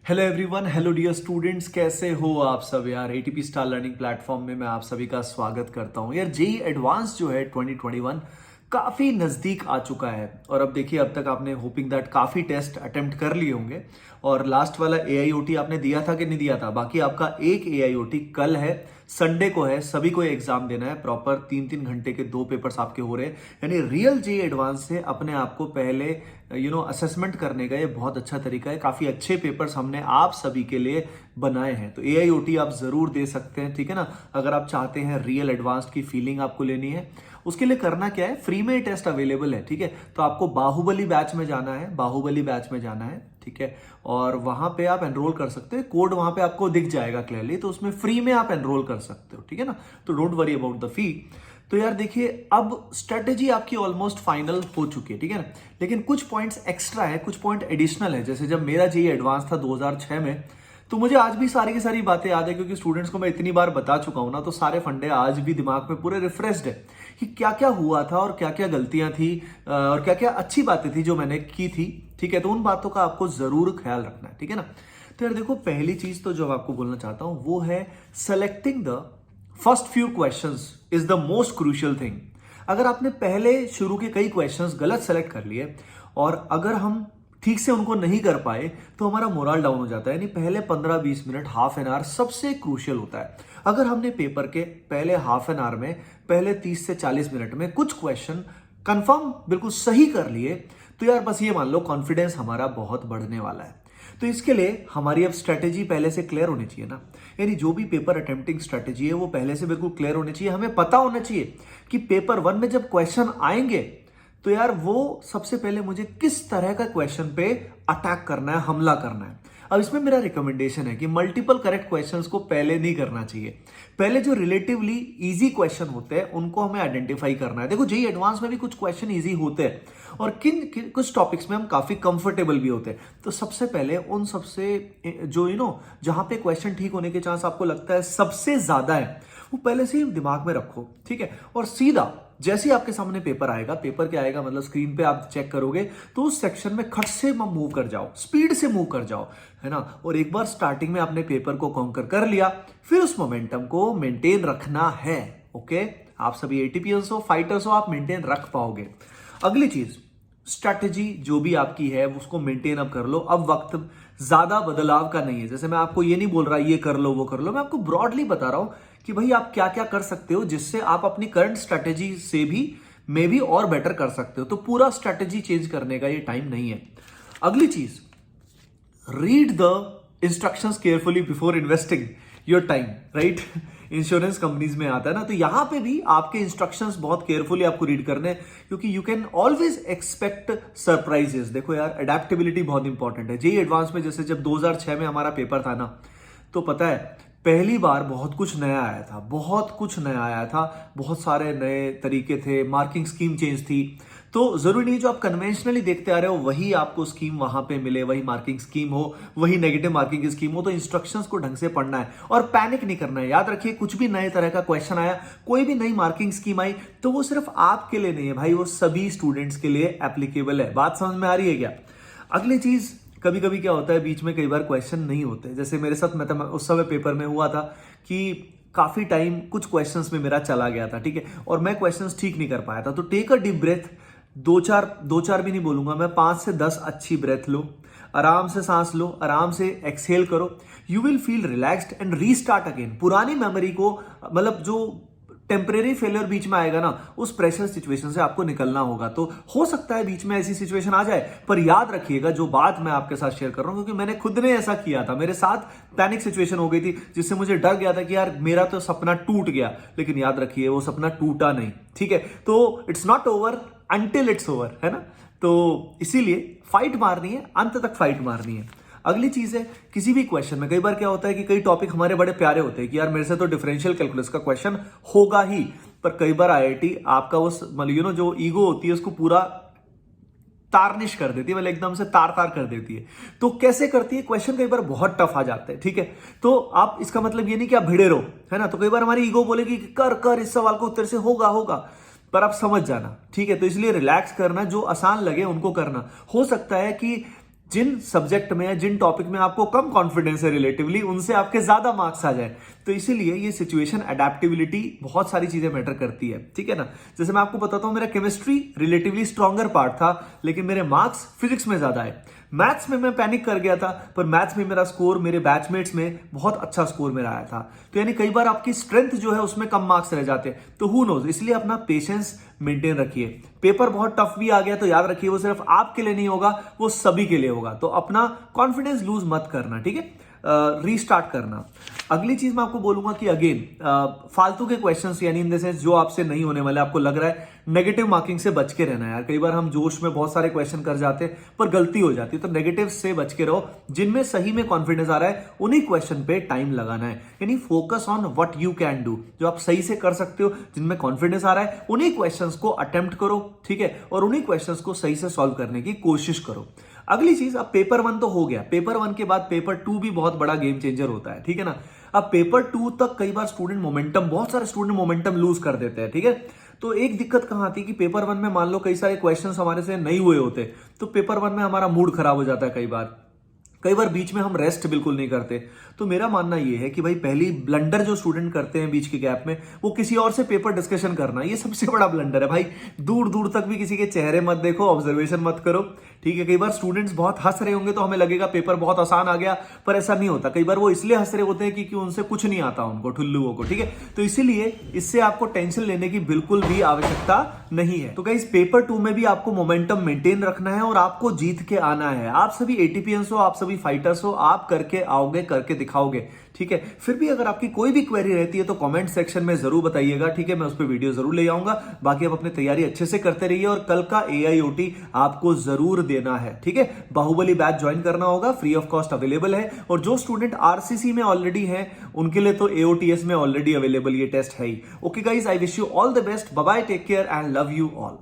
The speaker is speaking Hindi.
Hello everyone, hello dear students, कैसे हो आप सब यार। एटीपी स्टार लर्निंग प्लेटफॉर्म में मैं आप सभी का स्वागत करता हूं यार। जेई एडवांस जो है 2021 काफी नजदीक आ चुका है और अब देखिए, अब तक आपने होपिंग दैट काफी टेस्ट अटेम्प्ट कर लिए होंगे और लास्ट वाला एआईओटी आपने दिया था कि नहीं दिया था। बाकी आपका एक एआईओटी कल है, संडे को है, सभी को एग्जाम देना है। प्रॉपर 3-3 घंटे के 2 पेपर्स आपके हो रहे हैं, यानी रियल जेई एडवांस से अपने आप को पहले असेसमेंट करने का ये बहुत अच्छा तरीका है। काफी अच्छे पेपर्स हमने आप सभी के लिए बनाए हैं, तो एआईओटी आप जरूर दे सकते हैं, ठीक है ना। अगर आप चाहते हैं रियल एडवांस्ड की फीलिंग आपको लेनी है, उसके लिए करना क्या है, फ्री में टेस्ट अवेलेबल है, ठीक है। तो आपको बाहुबली बैच में जाना है, बाहुबली बैच में जाना है, ठीक है। और वहां पे आप एनरोल कर सकते हैं, कोड वहां पे आपको दिख जाएगा क्लियरली, तो उसमें फ्री में आप एनरोल कर सकते हो, ठीक है ना। तो don't worry about the fee. तो यार देखिए, अब स्ट्रेटेजी आपकी ऑलमोस्ट फाइनल हो चुकी है, ठीक है ना। लेकिन कुछ पॉइंट्स एक्स्ट्रा है, कुछ पॉइंट एडिशनल है। जैसे जब मेरा जेईई एडवांस था 2006 में, तो मुझे आज भी सारी की सारी बातें याद है, क्योंकि स्टूडेंट्स को मैं इतनी बार बता चुका हूं ना, तो सारे फंडे आज भी दिमाग में पूरे रिफ्रेश्ड है कि क्या क्या हुआ था और क्या क्या गलतियां थी और क्या क्या अच्छी बातें थी जो मैंने की थी, ठीक है। तो उन बातों का आपको जरूर ख्याल रखना है, ठीक है ना। तो यार देखो, पहली चीज तो जो आपको बोलना चाहता हूं वो है selecting the first few questions is the most crucial thing. अगर आपने पहले शुरू के कई क्वेश्चंस गलत सेलेक्ट कर लिए और अगर हम ठीक से उनको नहीं कर पाए तो हमारा मोरल डाउन हो जाता है। यानी पहले 15-20 मिनट, हाफ एन आवर सबसे क्रूशियल होता है। अगर हमने पेपर के पहले हाफ एन आवर में, पहले 30 से 40 मिनट में कुछ क्वेश्चन कंफर्म बिल्कुल सही कर लिए, तो यार बस ये मान लो कॉन्फिडेंस हमारा बहुत बढ़ने वाला है। तो इसके लिए हमारी अब स्ट्रेटेजी पहले से क्लियर होनी चाहिए ना। यानी जो भी पेपर अटेम्प्टिंग स्ट्रेटेजी है वो पहले से बिल्कुल क्लियर होनी चाहिए। हमें पता होना चाहिए कि पेपर 1 में जब क्वेश्चन आएंगे तो यार वो सबसे पहले मुझे किस तरह का क्वेश्चन पे अटैक करना है, हमला करना है। अब इसमें मेरा रिकमेंडेशन है कि मल्टीपल करेक्ट क्वेश्चंस को पहले नहीं करना चाहिए। पहले जो रिलेटिवली इजी क्वेश्चन होते हैं उनको हमें आइडेंटिफाई करना है। देखो, जेईई एडवांस में भी कुछ क्वेश्चन इजी होते हैं और कुछ टॉपिक्स में हम काफी कंफर्टेबल भी होते हैं। तो सबसे पहले उन सबसे जो जहां पे क्वेश्चन ठीक होने के चांस आपको लगता है सबसे ज्यादा है, वो पहले से ही दिमाग में रखो, ठीक है। और सीधा जैसे ही आपके सामने पेपर आएगा, पेपर क्या आएगा मतलब स्क्रीन पे आप चेक करोगे, तो उस सेक्शन में खट से मूव कर जाओ, स्पीड से मूव कर जाओ, है ना। और एक बार स्टार्टिंग में आपने पेपर को कॉन्कर कर लिया, फिर उस मोमेंटम को मेंटेन रखना है, ओके। आप सभी एटीपीएंस हो, फाइटर्स हो, आप मेंटेन रख पाओगे। अगली चीज, स्ट्रैटेजी जो भी आपकी है उसको मेंटेन अब कर लो। अब वक्त ज्यादा बदलाव का नहीं है। जैसे मैं आपको ये नहीं बोल रहा ये कर लो वो कर लो, मैं आपको ब्रॉडली बता रहा हूं कि भाई आप क्या क्या कर सकते हो जिससे आप अपनी करंट स्ट्रैटेजी से भी और बेटर कर सकते हो। तो पूरा स्ट्रैटेजी चेंज करने का ये टाइम नहीं है। अगली चीज, read the instructions carefully before investing your time, right. Insurance companies में आता है ना, तो यहां पे भी आपके इंस्ट्रक्शंस बहुत केयरफुली आपको रीड करने हैं, क्योंकि you can always expect surprises. देखो यार, अडेप्टेबिलिटी बहुत इंपॉर्टेंट है। जेईई एडवांस में जैसे जब 2006 में हमारा पेपर था ना, तो पता है पहली बार बहुत कुछ नया आया था, बहुत कुछ नया आया था, बहुत सारे नए तरीके थे, मार्किंग स्कीम चेंज थी। तो जरूरी नहीं जो आप कन्वेंशनली देखते आ रहे हो वही आपको स्कीम वहां पे मिले, वही मार्किंग स्कीम हो, वही नेगेटिव मार्किंग की स्कीम हो। तो इंस्ट्रक्शंस को ढंग से पढ़ना है और पैनिक नहीं करना है। याद रखिए, कुछ भी नए तरह का क्वेश्चन आया, कोई भी नई मार्किंग स्कीम आई, तो वो सिर्फ आपके लिए नहीं है भाई, वो सभी स्टूडेंट्स के लिए एप्लीकेबल है। बात समझ में आ रही है क्या। अगली चीज, कभी कभी क्या होता है, बीच में कई बार क्वेश्चन नहीं होते। जैसे मेरे साथ मैं उस समय पेपर में हुआ था कि काफी टाइम कुछ क्वेश्चंस में मेरा चला गया था, ठीक है, और मैं क्वेश्चंस ठीक नहीं कर पाया था। तो टेक अ डीप ब्रेथ, दो चार भी नहीं बोलूंगा मैं, 5 से 10 अच्छी ब्रेथ लो, आराम से सांस लो, आराम से एक्सहेल करो। You will feel relaxed and restart again. पुरानी मेमोरी को, मतलब जो टेम्परेरी फेलियर बीच में आएगा ना, उस प्रेशर सिचुएशन से आपको निकलना होगा। तो हो सकता है बीच में ऐसी सिचुएशन आ जाए, पर याद रखिएगा जो बात मैं आपके साथ शेयर कर रहा हूं, क्योंकि मैंने खुद ने ऐसा किया था। मेरे साथ पैनिक सिचुएशन हो गई थी जिससे मुझे डर गया था कि यार मेरा तो सपना टूट गया, लेकिन याद रखिए वो सपना टूटा नहीं, ठीक है। तो it's not over until it's over, है ना। तो इसीलिए फाइट मारनी है, अंत तक फाइट मारनी है। अगली चीज है, किसी भी क्वेश्चन में कई बार क्या होता है कि कई टॉपिक हमारे बड़े प्यारे होते हैं कि यार मेरे से तो डिफरेंशियल कैलकुलस का क्वेश्चन होगा ही, पर कई बार आईआईटी आपका उस मतलब जो ईगो होती है उसको पूरा तारनिश कर देती है, मतलब एकदम से तार तार कर देती है। तो कैसे करती है, क्वेश्चन कई बार बहुत टफ आ जाते हैं, ठीक है। तो आप, इसका मतलब ये नहीं कि आप भिड़े रहो, है ना। तो कई बार हमारी ईगो बोलेगी कि कर इस सवाल को उत्तर से होगा होगा, पर आप समझ जाना, ठीक है। तो इसलिए रिलैक्स करना, जो आसान लगे उनको करना। हो सकता है कि जिन सब्जेक्ट में, जिन टॉपिक में आपको कम कॉन्फिडेंस है रिलेटिवली, उनसे आपके ज्यादा मार्क्स आ जाए। तो इसीलिए ये सिचुएशन अडेप्टिबिलिटी बहुत सारी चीजें मैटर करती है, ठीक है ना। जैसे मैं आपको बताता हूं, मेरा केमिस्ट्री रिलेटिवली स्ट्रॉन्गर पार्ट था, लेकिन मेरे मार्क्स फिजिक्स में ज्यादा आए। मैथ्स में मैं पैनिक कर गया था, पर मैथ्स में मेरा स्कोर मेरे बैचमेट्स में बहुत अच्छा स्कोर मेरा आया था। तो यानी कई बार आपकी स्ट्रेंथ जो है उसमें कम मार्क्स रह जाते हैं। तो हु नोज, इसलिए अपना पेशेंस मेंटेन रखिए। पेपर बहुत टफ भी आ गया तो याद रखिए वो सिर्फ आपके लिए नहीं होगा, वो सभी के लिए होगा। तो अपना कॉन्फिडेंस लूज मत करना, ठीक है। रीस्टार्ट करना। अगली चीज मैं आपको बोलूंगा कि अगेन फालतू के क्वेश्चंस, यानी इन द सेंस जो आपसे नहीं होने वाले, आपको लग रहा है, नेगेटिव मार्किंग से बच के रहना है यार। कई बार हम जोश में बहुत सारे क्वेश्चन कर जाते हैं पर गलती हो जाती है, तो नेगेटिव से बच के रहो। जिनमें सही में कॉन्फिडेंस आ रहा है उन्हीं क्वेश्चन पे टाइम लगाना है, यानी focus on what you can do. जो आप सही से कर सकते हो, जिनमें कॉन्फिडेंस आ रहा है, उन्हीं क्वेश्चंस को अटेम्प्ट करो, ठीक है, और उन्हीं क्वेश्चंस को सही से सॉल्व करने की कोशिश करो। अगली चीज, अब पेपर 1 तो हो गया, पेपर 1 के बाद पेपर 2 भी बहुत बड़ा गेम चेंजर होता है, ठीक है ना। अब पेपर 2 तक कई बार स्टूडेंट मोमेंटम, बहुत सारे स्टूडेंट मोमेंटम लूज कर देते हैं, ठीक है। तो एक दिक्कत कहां आती है कि पेपर 1 में मान लो कई सारे क्वेश्चंस हमारे से नहीं हुए होते, तो पेपर 1 में हमारा मूड खराब हो जाता है। कई बार बीच में हम रेस्ट बिल्कुल नहीं करते। तो मेरा मानना यह है कि भाई पहली ब्लंडर जो स्टूडेंट करते हैं बीच के गैप में, वो किसी और से पेपर डिस्कशन करना, ये सबसे बड़ा ब्लंडर है भाई। दूर दूर तक भी किसी के चेहरे मत देखो, ऑब्जर्वेशन मत करो, ठीक है। कई बार स्टूडेंट्स बहुत हंस रहे होंगे तो हमें लगेगा पेपर बहुत आसान आ गया, पर ऐसा नहीं होता। कई बार वो इसलिए हंस रहे होते हैं क्योंकि उनसे कुछ नहीं आता, उनको, ठुल्लुओं को, ठीक है। तो इसीलिए इससे आपको टेंशन लेने की बिल्कुल भी आवश्यकता नहीं है। तो गाइस, पेपर 2 में भी आपको मोमेंटम मेंटेन रखना है और आपको जीत के आना है। आप सभी एटीपीएंस हो, आप सभी फाइटर्स हो, आप करके आओगे, करके दिखाओगे, ठीक है। फिर भी अगर आपकी कोई भी क्वेरी रहती है तो कमेंट सेक्शन में जरूर बताइएगा, ठीक है। मैं उस पर वीडियो जरूर ले आऊंगा। बाकी आप अपनी तैयारी अच्छे से करते रहिए और कल का AIOT आपको जरूर देना है, ठीक है। बाहुबली बैच ज्वाइन करना होगा, फ्री ऑफ कॉस्ट अवेलेबल है। और जो स्टूडेंट RCC में ऑलरेडी है उनके लिए तो AOTS में ऑलरेडी अवेलेबल ये टेस्ट है ही। Okay guys, I wish you all the best. Bye bye, take care and love you all.